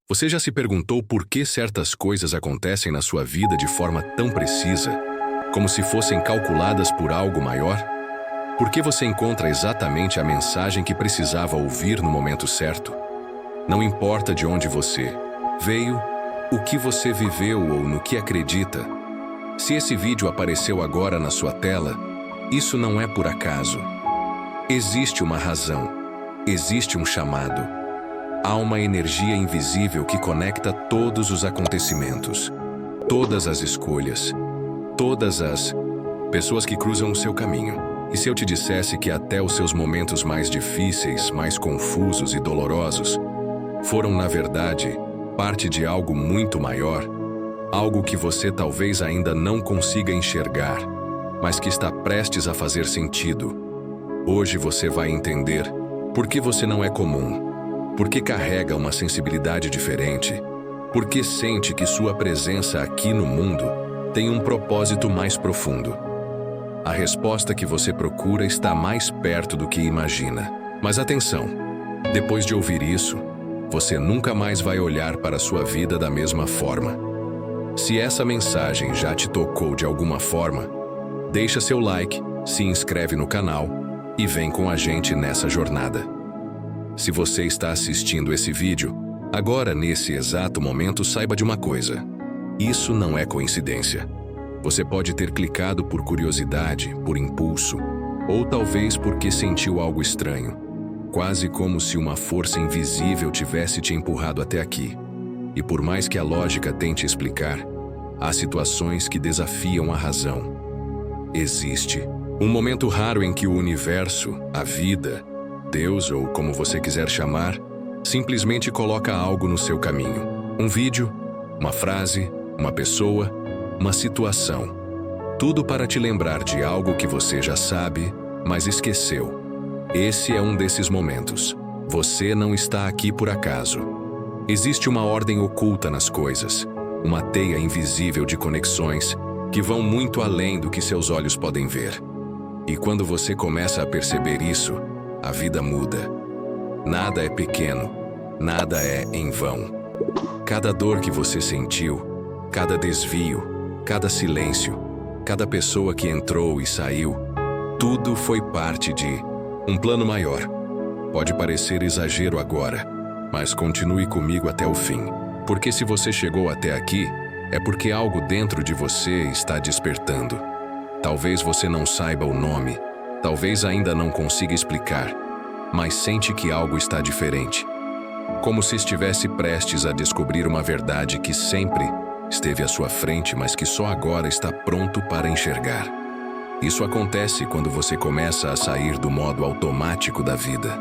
Você já se perguntou por que certas coisas acontecem na sua vida de forma tão precisa, como se fossem calculadas por algo maior? Por que você encontra exatamente a mensagem que precisava ouvir no momento certo? Não importa de onde você veio, o que você viveu ou no que acredita. Se esse vídeo apareceu agora na sua tela, isso não é por acaso. Existe uma razão, existe um chamado. Há uma energia invisível que conecta todos os acontecimentos, todas as escolhas, todas as pessoas que cruzam o seu caminho. E se eu te dissesse que até os seus momentos mais difíceis, mais confusos e dolorosos, foram, na verdade, parte de algo muito maior, algo que você talvez ainda não consiga enxergar, mas que está prestes a fazer sentido. Hoje você vai entender por que você não é comum, por que carrega uma sensibilidade diferente, por que sente que sua presença aqui no mundo tem um propósito mais profundo. A resposta que você procura está mais perto do que imagina. Mas atenção, depois de ouvir isso, você nunca mais vai olhar para a sua vida da mesma forma. Se essa mensagem já te tocou de alguma forma, deixa seu like, se inscreve no canal e vem com a gente nessa jornada. Se você está assistindo esse vídeo, agora nesse exato momento saiba de uma coisa. Isso não é coincidência. Você pode ter clicado por curiosidade, por impulso, ou talvez porque sentiu algo estranho, quase como se uma força invisível tivesse te empurrado até aqui. E por mais que a lógica tente explicar, há situações que desafiam a razão. Existe um momento raro em que o universo, a vida, Deus ou como você quiser chamar, simplesmente coloca algo no seu caminho. Um vídeo, uma frase, uma pessoa, uma situação. Tudo para te lembrar de algo que você já sabe, mas esqueceu. Esse é um desses momentos. Você não está aqui por acaso. Existe uma ordem oculta nas coisas, uma teia invisível de conexões que vão muito além do que seus olhos podem ver. E quando você começa a perceber isso, a vida muda. Nada é pequeno, nada é em vão. Cada dor que você sentiu, cada desvio, cada silêncio, cada pessoa que entrou e saiu, tudo foi parte de um plano maior. Pode parecer exagero agora, mas continue comigo até o fim. Porque se você chegou até aqui, é porque algo dentro de você está despertando. Talvez você não saiba o nome, talvez ainda não consiga explicar, mas sente que algo está diferente. Como se estivesse prestes a descobrir uma verdade que sempre esteve à sua frente, mas que só agora está pronto para enxergar. Isso acontece quando você começa a sair do modo automático da vida,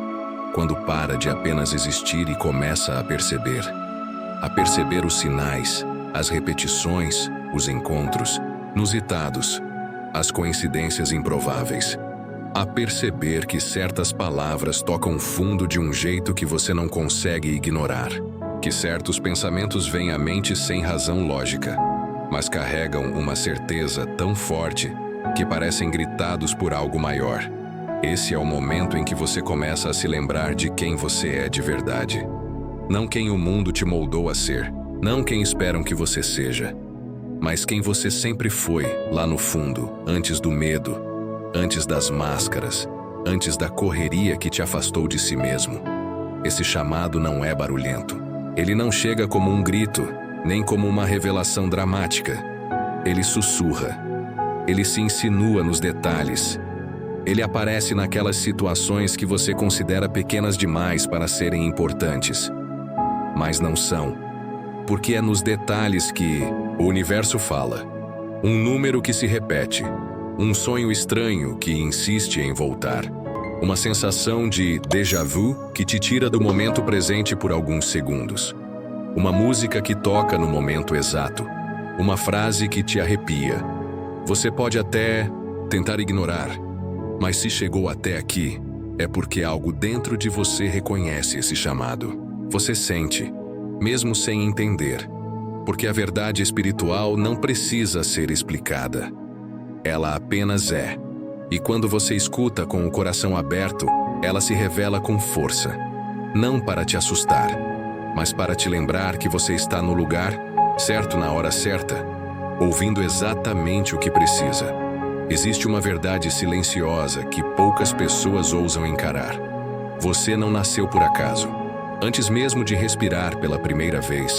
quando para de apenas existir e começa a perceber os sinais, as repetições, os encontros inusitados, as coincidências improváveis, a perceber que certas palavras tocam fundo de um jeito que você não consegue ignorar, que certos pensamentos vêm à mente sem razão lógica, mas carregam uma certeza tão forte que parecem gritados por algo maior. Esse é o momento em que você começa a se lembrar de quem você é de verdade. Não quem o mundo te moldou a ser, não quem esperam que você seja, mas quem você sempre foi, lá no fundo, antes do medo, antes das máscaras, antes da correria que te afastou de si mesmo. Esse chamado não é barulhento. Ele não chega como um grito, nem como uma revelação dramática. Ele sussurra. Ele se insinua nos detalhes. Ele aparece naquelas situações que você considera pequenas demais para serem importantes. Mas não são. Porque é nos detalhes que o universo fala. Um número que se repete. Um sonho estranho que insiste em voltar. Uma sensação de déjà vu que te tira do momento presente por alguns segundos. Uma música que toca no momento exato. Uma frase que te arrepia. Você pode até tentar ignorar, mas se chegou até aqui, é porque algo dentro de você reconhece esse chamado. Você sente, mesmo sem entender, porque a verdade espiritual não precisa ser explicada. Ela apenas é. E quando você escuta com o coração aberto, ela se revela com força. Não para te assustar, mas para te lembrar que você está no lugar certo na hora certa, ouvindo exatamente o que precisa. Existe uma verdade silenciosa que poucas pessoas ousam encarar. Você não nasceu por acaso. Antes mesmo de respirar pela primeira vez,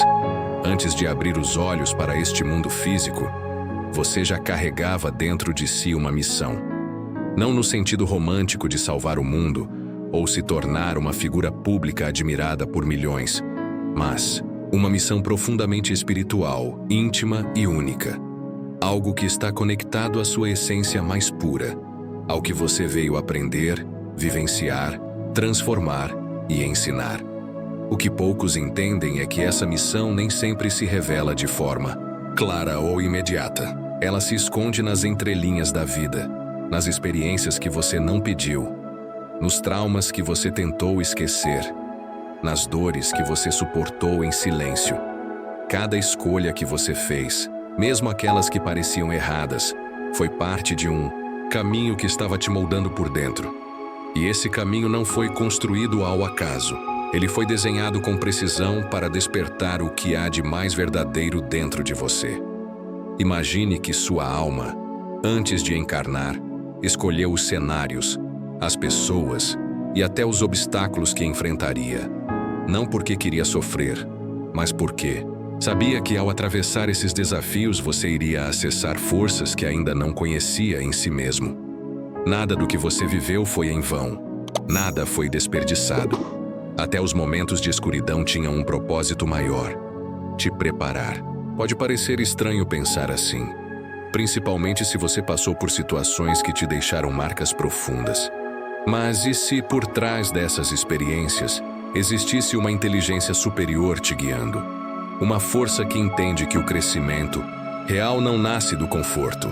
antes de abrir os olhos para este mundo físico, você já carregava dentro de si uma missão. Não no sentido romântico de salvar o mundo ou se tornar uma figura pública admirada por milhões, mas uma missão profundamente espiritual, íntima e única. Algo que está conectado à sua essência mais pura, ao que você veio aprender, vivenciar, transformar e ensinar. O que poucos entendem é que essa missão nem sempre se revela de forma clara ou imediata. Ela se esconde nas entrelinhas da vida, nas experiências que você não pediu, nos traumas que você tentou esquecer, nas dores que você suportou em silêncio. Cada escolha que você fez, mesmo aquelas que pareciam erradas, foi parte de um caminho que estava te moldando por dentro. E esse caminho não foi construído ao acaso. Ele foi desenhado com precisão para despertar o que há de mais verdadeiro dentro de você. Imagine que sua alma, antes de encarnar, escolheu os cenários, as pessoas e até os obstáculos que enfrentaria. Não porque queria sofrer, mas porque sabia que ao atravessar esses desafios você iria acessar forças que ainda não conhecia em si mesmo. Nada do que você viveu foi em vão. Nada foi desperdiçado. Até os momentos de escuridão tinham um propósito maior: te preparar. Pode parecer estranho pensar assim, principalmente se você passou por situações que te deixaram marcas profundas. Mas e se por trás dessas experiências existisse uma inteligência superior te guiando? Uma força que entende que o crescimento real não nasce do conforto,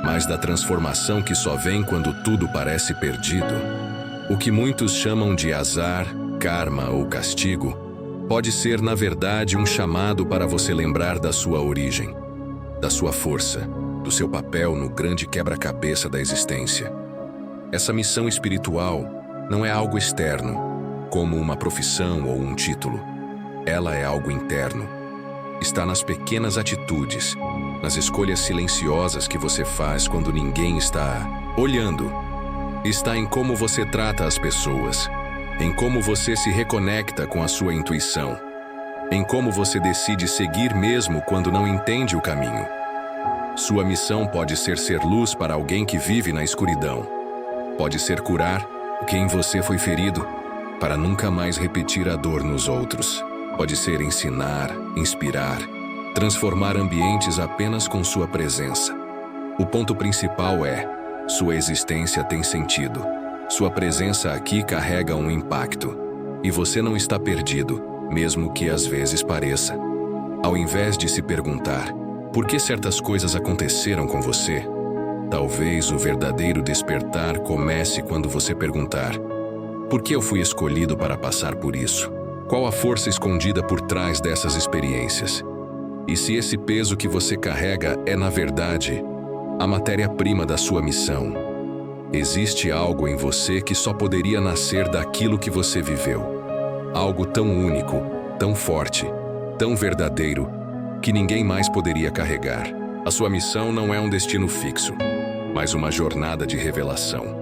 mas da transformação que só vem quando tudo parece perdido. O que muitos chamam de azar, karma ou castigo, pode ser, na verdade, um chamado para você lembrar da sua origem, da sua força, do seu papel no grande quebra-cabeça da existência. Essa missão espiritual não é algo externo, como uma profissão ou um título. Ela é algo interno. Está nas pequenas atitudes, nas escolhas silenciosas que você faz quando ninguém está olhando. Está em como você trata as pessoas, em como você se reconecta com a sua intuição, em como você decide seguir mesmo quando não entende o caminho. Sua missão pode ser luz para alguém que vive na escuridão. Pode ser curar o que em você foi ferido, para nunca mais repetir a dor nos outros. Pode ser ensinar, inspirar, transformar ambientes apenas com sua presença. O ponto principal é: sua existência tem sentido. Sua presença aqui carrega um impacto. E você não está perdido, mesmo que às vezes pareça. Ao invés de se perguntar por que certas coisas aconteceram com você, talvez o verdadeiro despertar comece quando você perguntar: por que eu fui escolhido para passar por isso? Qual a força escondida por trás dessas experiências? E se esse peso que você carrega é, na verdade, a matéria-prima da sua missão? Existe algo em você que só poderia nascer daquilo que você viveu. Algo tão único, tão forte, tão verdadeiro, que ninguém mais poderia carregar. A sua missão não é um destino fixo, mas uma jornada de revelação.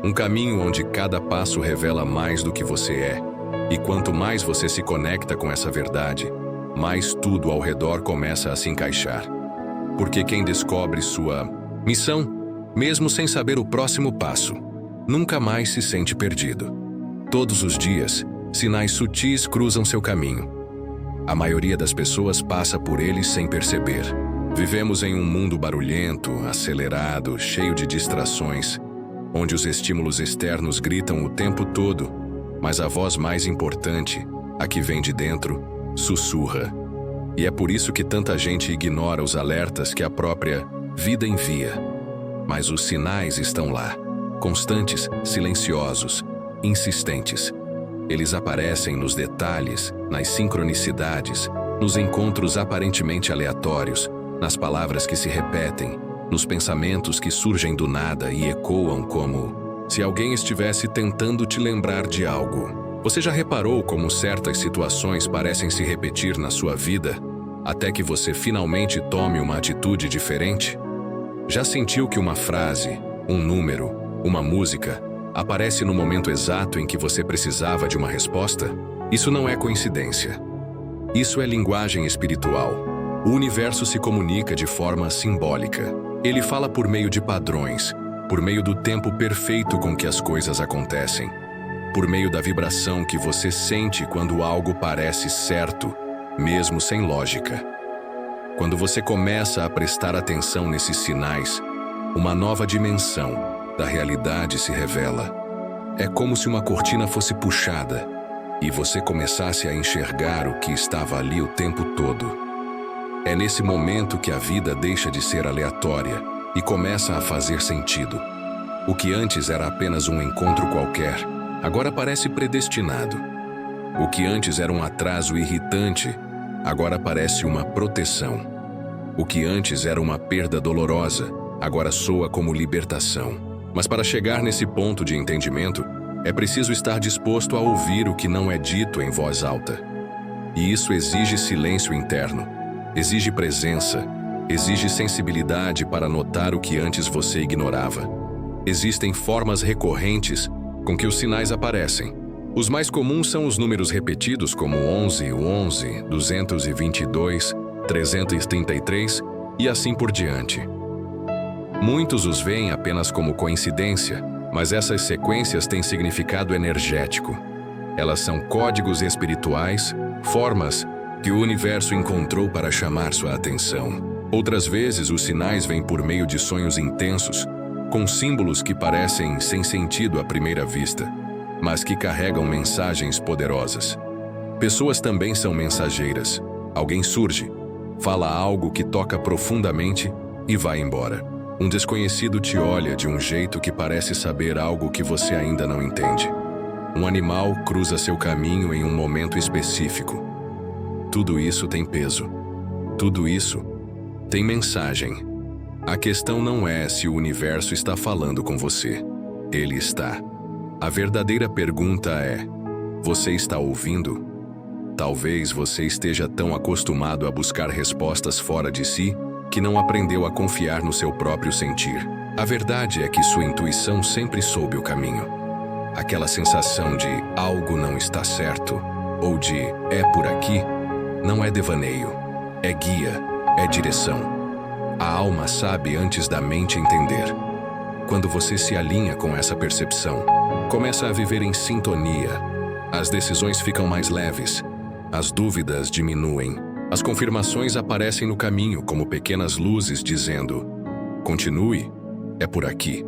Um caminho onde cada passo revela mais do que você é. E quanto mais você se conecta com essa verdade, mais tudo ao redor começa a se encaixar. Porque quem descobre sua missão, mesmo sem saber o próximo passo, nunca mais se sente perdido. Todos os dias, sinais sutis cruzam seu caminho. A maioria das pessoas passa por eles sem perceber. Vivemos em um mundo barulhento, acelerado, cheio de distrações, onde os estímulos externos gritam o tempo todo, mas a voz mais importante, a que vem de dentro, sussurra. E é por isso que tanta gente ignora os alertas que a própria vida envia. Mas os sinais estão lá, constantes, silenciosos, insistentes. Eles aparecem nos detalhes, nas sincronicidades, nos encontros aparentemente aleatórios, nas palavras que se repetem, nos pensamentos que surgem do nada e ecoam como se alguém estivesse tentando te lembrar de algo. Você já reparou como certas situações parecem se repetir na sua vida, até que você finalmente tome uma atitude diferente? Já sentiu que uma frase, um número, uma música, aparece no momento exato em que você precisava de uma resposta? Isso não é coincidência. Isso é linguagem espiritual. O universo se comunica de forma simbólica. Ele fala por meio de padrões, por meio do tempo perfeito com que as coisas acontecem, por meio da vibração que você sente quando algo parece certo, mesmo sem lógica. Quando você começa a prestar atenção nesses sinais, uma nova dimensão da realidade se revela. É como se uma cortina fosse puxada e você começasse a enxergar o que estava ali o tempo todo. É nesse momento que a vida deixa de ser aleatória e começa a fazer sentido. O que antes era apenas um encontro qualquer, agora parece predestinado. O que antes era um atraso irritante, agora parece uma proteção. O que antes era uma perda dolorosa, agora soa como libertação. Mas para chegar nesse ponto de entendimento, é preciso estar disposto a ouvir o que não é dito em voz alta. E isso exige silêncio interno, exige presença, exige sensibilidade para notar o que antes você ignorava. Existem formas recorrentes com que os sinais aparecem. Os mais comuns são os números repetidos como 11, 11, 222, 333 e assim por diante. Muitos os veem apenas como coincidência, mas essas sequências têm significado energético. Elas são códigos espirituais, formas que o universo encontrou para chamar sua atenção. Outras vezes, os sinais vêm por meio de sonhos intensos, com símbolos que parecem sem sentido à primeira vista, mas que carregam mensagens poderosas. Pessoas também são mensageiras. Alguém surge, fala algo que toca profundamente e vai embora. Um desconhecido te olha de um jeito que parece saber algo que você ainda não entende. Um animal cruza seu caminho em um momento específico. Tudo isso tem peso. Tudo isso tem mensagem. A questão não é se o universo está falando com você. Ele está. A verdadeira pergunta é: você está ouvindo? Talvez você esteja tão acostumado a buscar respostas fora de si que não aprendeu a confiar no seu próprio sentir. A verdade é que sua intuição sempre soube o caminho. Aquela sensação de algo não está certo, ou de é por aqui, não é devaneio, é guia, é direção. A alma sabe antes da mente entender. Quando você se alinha com essa percepção, começa a viver em sintonia. As decisões ficam mais leves, as dúvidas diminuem. As confirmações aparecem no caminho como pequenas luzes dizendo: continue, é por aqui.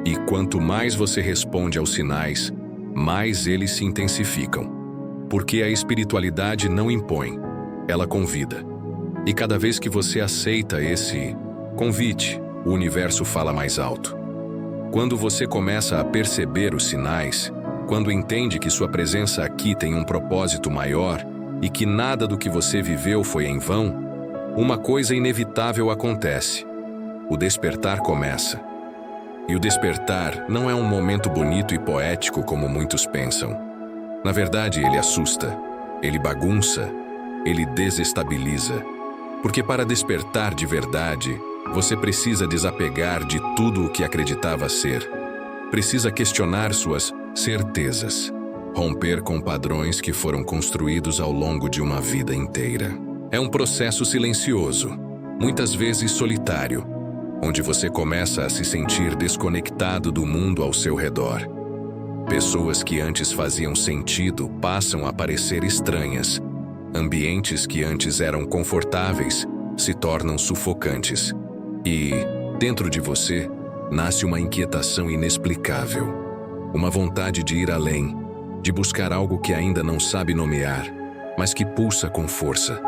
E quanto mais você responde aos sinais, mais eles se intensificam. Porque a espiritualidade não impõe, ela convida. E cada vez que você aceita esse convite, o universo fala mais alto. Quando você começa a perceber os sinais, quando entende que sua presença aqui tem um propósito maior, e que nada do que você viveu foi em vão, uma coisa inevitável acontece. O despertar começa. E o despertar não é um momento bonito e poético como muitos pensam. Na verdade, ele assusta, ele bagunça, ele desestabiliza. Porque para despertar de verdade, você precisa desapegar de tudo o que acreditava ser. Precisa questionar suas certezas. Romper com padrões que foram construídos ao longo de uma vida inteira. É um processo silencioso, muitas vezes solitário, onde você começa a se sentir desconectado do mundo ao seu redor. Pessoas que antes faziam sentido passam a parecer estranhas. Ambientes que antes eram confortáveis se tornam sufocantes. E, dentro de você, nasce uma inquietação inexplicável. Uma vontade de ir além, de buscar algo que ainda não sabe nomear, mas que pulsa com força.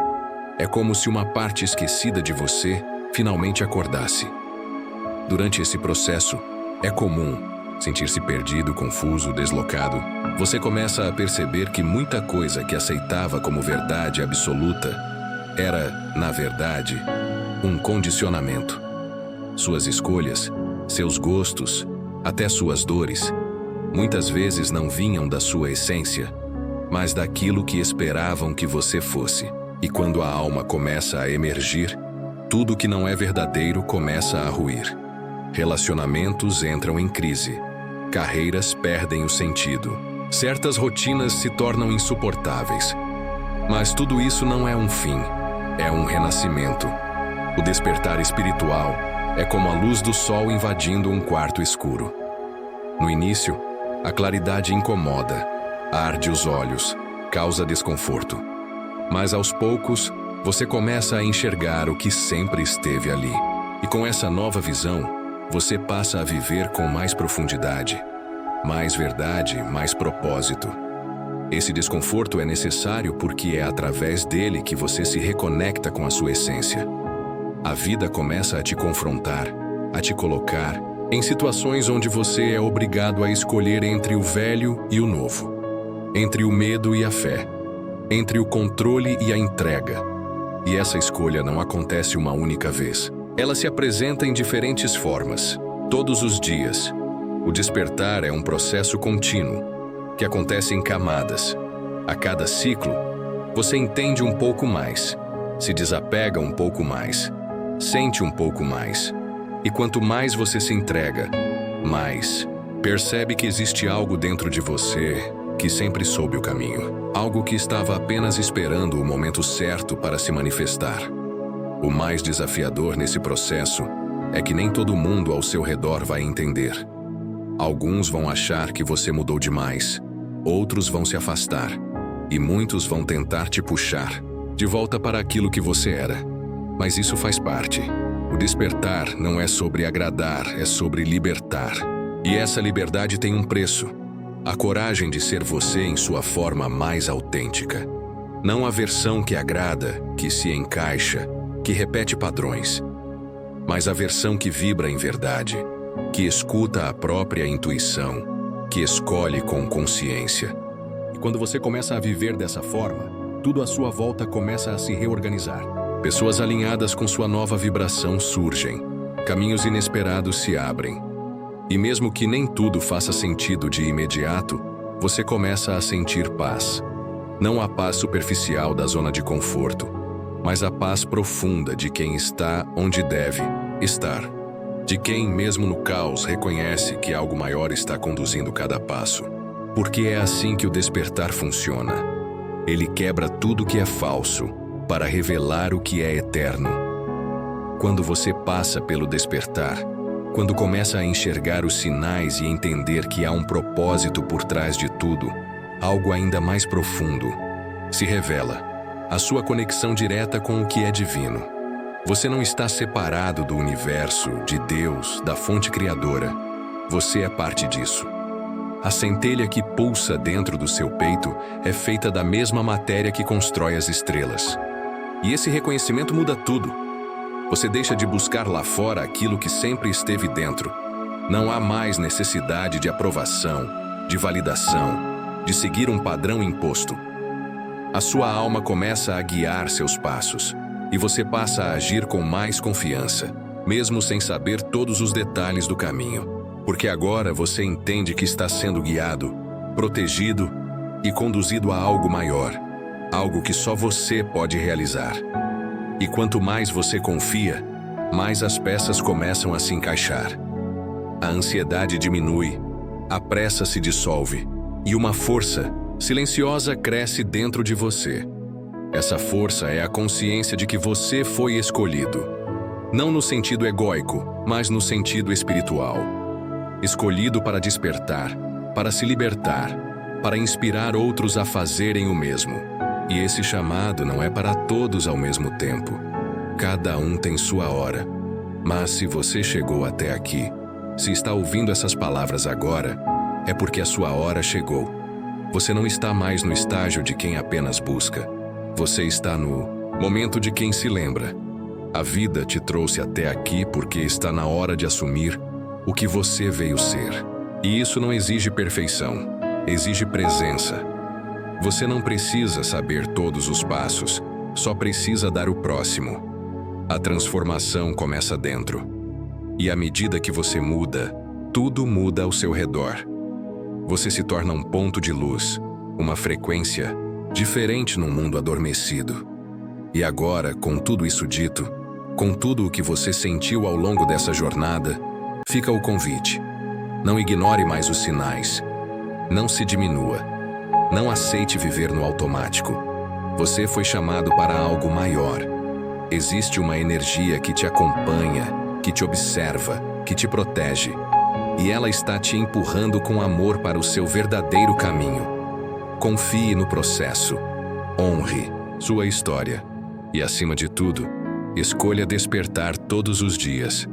É como se uma parte esquecida de você finalmente acordasse. Durante esse processo, é comum sentir-se perdido, confuso, deslocado. Você começa a perceber que muita coisa que aceitava como verdade absoluta era, na verdade, um condicionamento. Suas escolhas, seus gostos, até suas dores, muitas vezes não vinham da sua essência, mas daquilo que esperavam que você fosse. E quando a alma começa a emergir, tudo que não é verdadeiro começa a ruir. Relacionamentos entram em crise. Carreiras perdem o sentido. Certas rotinas se tornam insuportáveis. Mas tudo isso não é um fim, é um renascimento. O despertar espiritual é como a luz do sol invadindo um quarto escuro. No início, a claridade incomoda, arde os olhos, causa desconforto. Mas aos poucos, você começa a enxergar o que sempre esteve ali. E com essa nova visão, você passa a viver com mais profundidade, mais verdade, mais propósito. Esse desconforto é necessário porque é através dele que você se reconecta com a sua essência. A vida começa a te confrontar, a te colocar em situações onde você é obrigado a escolher entre o velho e o novo, entre o medo e a fé, entre o controle e a entrega. E essa escolha não acontece uma única vez. Ela se apresenta em diferentes formas, todos os dias. O despertar é um processo contínuo, que acontece em camadas. A cada ciclo, você entende um pouco mais, se desapega um pouco mais, sente um pouco mais. E quanto mais você se entrega, mais percebe que existe algo dentro de você que sempre soube o caminho. Algo que estava apenas esperando o momento certo para se manifestar. O mais desafiador nesse processo é que nem todo mundo ao seu redor vai entender. Alguns vão achar que você mudou demais, outros vão se afastar, e muitos vão tentar te puxar de volta para aquilo que você era. Mas isso faz parte. O despertar não é sobre agradar, é sobre libertar. E essa liberdade tem um preço. A coragem de ser você em sua forma mais autêntica. Não a versão que agrada, que se encaixa, que repete padrões, mas a versão que vibra em verdade, que escuta a própria intuição, que escolhe com consciência. E quando você começa a viver dessa forma, tudo à sua volta começa a se reorganizar. Pessoas alinhadas com sua nova vibração surgem, caminhos inesperados se abrem. E mesmo que nem tudo faça sentido de imediato, você começa a sentir paz. Não a paz superficial da zona de conforto, mas a paz profunda de quem está onde deve estar. De quem, mesmo no caos, reconhece que algo maior está conduzindo cada passo. Porque é assim que o despertar funciona. Ele quebra tudo que é falso para revelar o que é eterno. Quando você passa pelo despertar, quando começa a enxergar os sinais e entender que há um propósito por trás de tudo, algo ainda mais profundo se revela. A sua conexão direta com o que é divino. Você não está separado do universo, de Deus, da fonte criadora. Você é parte disso. A centelha que pulsa dentro do seu peito é feita da mesma matéria que constrói as estrelas. E esse reconhecimento muda tudo. Você deixa de buscar lá fora aquilo que sempre esteve dentro. Não há mais necessidade de aprovação, de validação, de seguir um padrão imposto. A sua alma começa a guiar seus passos, e você passa a agir com mais confiança, mesmo sem saber todos os detalhes do caminho. Porque agora você entende que está sendo guiado, protegido e conduzido a algo maior, algo que só você pode realizar. E quanto mais você confia, mais as peças começam a se encaixar. A ansiedade diminui, a pressa se dissolve, e uma força silenciosa cresce dentro de você. Essa força é a consciência de que você foi escolhido. Não no sentido egóico, mas no sentido espiritual. Escolhido para despertar, para se libertar, para inspirar outros a fazerem o mesmo. E esse chamado não é para todos ao mesmo tempo. Cada um tem sua hora. Mas se você chegou até aqui, se está ouvindo essas palavras agora, é porque a sua hora chegou. Você não está mais no estágio de quem apenas busca. Você está no momento de quem se lembra. A vida te trouxe até aqui porque está na hora de assumir o que você veio ser. E isso não exige perfeição, exige presença. Você não precisa saber todos os passos, só precisa dar o próximo. A transformação começa dentro. E à medida que você muda, tudo muda ao seu redor. você se torna um ponto de luz, uma frequência diferente num mundo adormecido. E agora, com tudo isso dito, com tudo o que você sentiu ao longo dessa jornada, fica o convite. Não ignore mais os sinais. Não se diminua. Não aceite viver no automático. Você foi chamado para algo maior. Existe uma energia que te acompanha, que te observa, que te protege. E ela está te empurrando com amor para o seu verdadeiro caminho. Confie no processo. Honre sua história. E, acima de tudo, escolha despertar todos os dias.